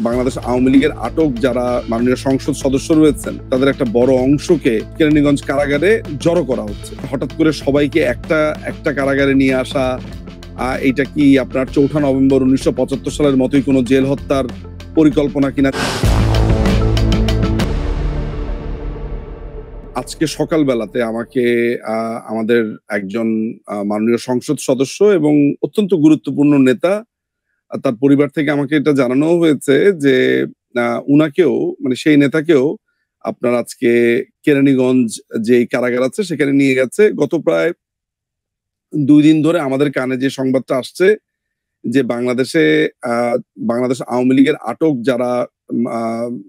বাংলাদেশ আওয়ামী লীগের আটক যারা মাননীয় সংসদ সদস্য রয়েছেন তাদের একটা বড় অংশকে কেরানীগঞ্জ কারাগারে জড়ো করা হচ্ছে। হঠাৎ করে সবাইকে একটা কারাগারে নিয়ে আসা, এইটা কি আপনার ৪ঠা নভেম্বর ১৯৭৫ সালের মতোই কোনো জেল হত্যার পরিকল্পনা কিনা? আজকে সকালবেলাতে আমাকে আমাদের একজন মাননীয় সংসদ সদস্য এবং অত্যন্ত গুরুত্বপূর্ণ নেতা, তার পরিবার থেকে আমাকে এটা জানানো হয়েছে যে উনাকেও, মানে সেই নেতাকেও আপনার আজকে কেরানীগঞ্জ যে কারাগার আছে সেখানে নিয়ে গেছে। গত প্রায় ২ দিন ধরে আমাদের কানে যে সংবাদটা আসছে যে বাংলাদেশ আওয়ামী লীগের আটক যারা আ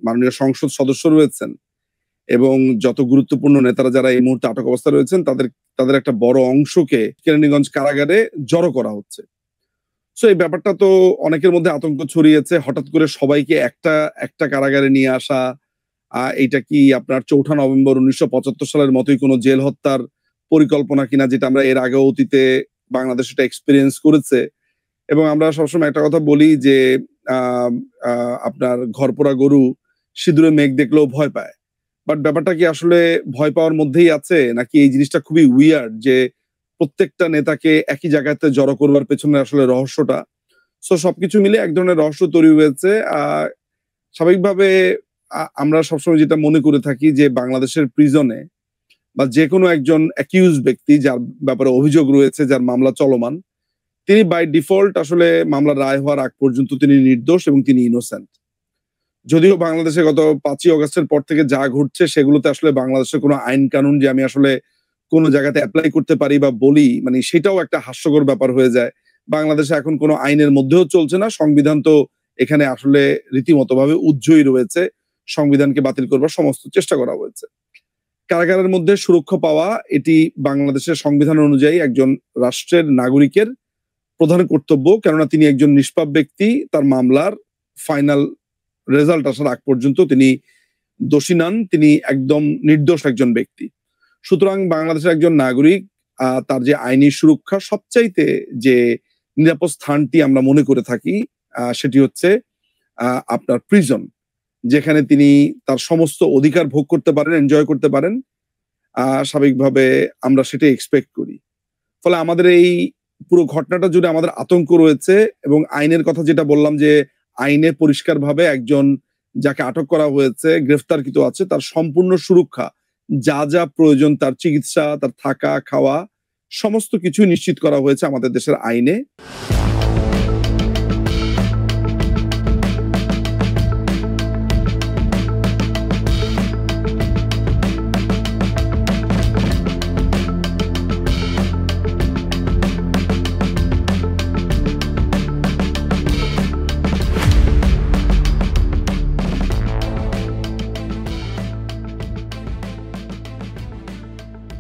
মাননীয় সংসদ সদস্য রয়েছেন এবং যত গুরুত্বপূর্ণ নেতারা যারা এই মুহূর্তে আটক অবস্থায় রয়েছেন তাদের একটা বড় অংশকে কেরানীগঞ্জ কারাগারে জড়ো করা হচ্ছে। সো এই ব্যাপারটা তো অনেকের মধ্যে আতঙ্ক ছড়িয়েছে। হঠাৎ করে সবাইকে একটা কারাগারে নিয়ে আসা, এইটা কি আপনার ৪ঠা নভেম্বর ১৯৭৫ সালের মতোই কোনো জেল হত্যার পরিকল্পনা কিনা, যেটা আমরা এর আগেও অতীতে বাংলাদেশ এটা এক্সপেরিয়েন্স করেছে। এবং আমরা সবসময় একটা কথা বলি যে আ আ আপনার ঘরপোড়া গরু সিঁদুরে মেঘ দেখলেও ভয় পায়। বাট ব্যাপারটা কি আসলে ভয় পাওয়ার মধ্যেই আছে? নাকি এই জিনিসটা খুবই উইয়ার্ড যে প্রত্যেকটা নেতাকে একই জায়গাতে জড়ো করবার পেছনে আসলে রহস্যটা? সো সবকিছু মিলে এক ধরনের রহস্য তৈরি হয়েছে। স্বাভাবিকভাবে আমরা সবসময় যেটা মনে করে থাকি যে বাংলাদেশের প্রিজনে বা যেকোনো একজন অ্যাকিউজড ব্যক্তি যার ব্যাপারে অভিযোগ রয়েছে, যার মামলা চলমান, তিনি বাই ডিফল্ট আসলে মামলার রায় হওয়ার আগ পর্যন্ত তিনি নির্দোষ এবং তিনি ইনোসেন্ট। যদিও বাংলাদেশে গত ৫ই অগাস্টের পর থেকে যা ঘটছে সেগুলোতে আসলে বাংলাদেশের কোনো আইন কানুন যে আমি আসলে কোন জায়গাতে এপ্লাই করতে পারি বা বলি, মানে সেটাও একটা হাস্যকর ব্যাপার হয়ে যায়। বাংলাদেশে এখন কোনো আইনের মধ্যেও চলছে না। সংবিধান তো এখানে আসলে রীতিমতভাবে উজ্জয়ী রয়েছে। সংবিধানকে বাতিল করবার সমস্ত চেষ্টা করা হয়েছে। কারাগারের মধ্যে সুরক্ষা পাওয়া, এটি বাংলাদেশের সংবিধান অনুযায়ী একজন রাষ্ট্রের নাগরিকের প্রধান কর্তব্য। কেননা তিনি একজন নিষ্পাপ ব্যক্তি। তার মামলার ফাইনাল রেজাল্ট আসার আগ পর্যন্ত তিনি দোষী নন, তিনি একদম নির্দোষ একজন ব্যক্তি। সুতরাং বাংলাদেশের একজন নাগরিক, তার যে আইনি সুরক্ষা সবচাইতে যে নিরাপদ স্থানটি আমরা মনে করে থাকি, সেটি হচ্ছে আপনার প্রিজন, যেখানে তিনি তার সমস্ত অধিকার ভোগ করতে পারেন, এনজয় করতে পারেন। স্বাভাবিকভাবে আমরা সেটাই এক্সপেক্ট করি। ফলে আমাদের এই পুরো ঘটনাটা জুড়ে আমাদের আতঙ্ক রয়েছে এবং আইনের কথা যেটা বললাম যে আইনে পরিষ্কারভাবে একজন যাকে আটক করা হয়েছে, গ্রেফতারকৃত আছে, তার সম্পূর্ণ সুরক্ষা, যা প্রয়োজন, তার চিকিৎসা, তার থাকা, খাওয়া সমস্ত কিছুই নিশ্চিত করা হয়েছে আমাদের দেশের আইনে।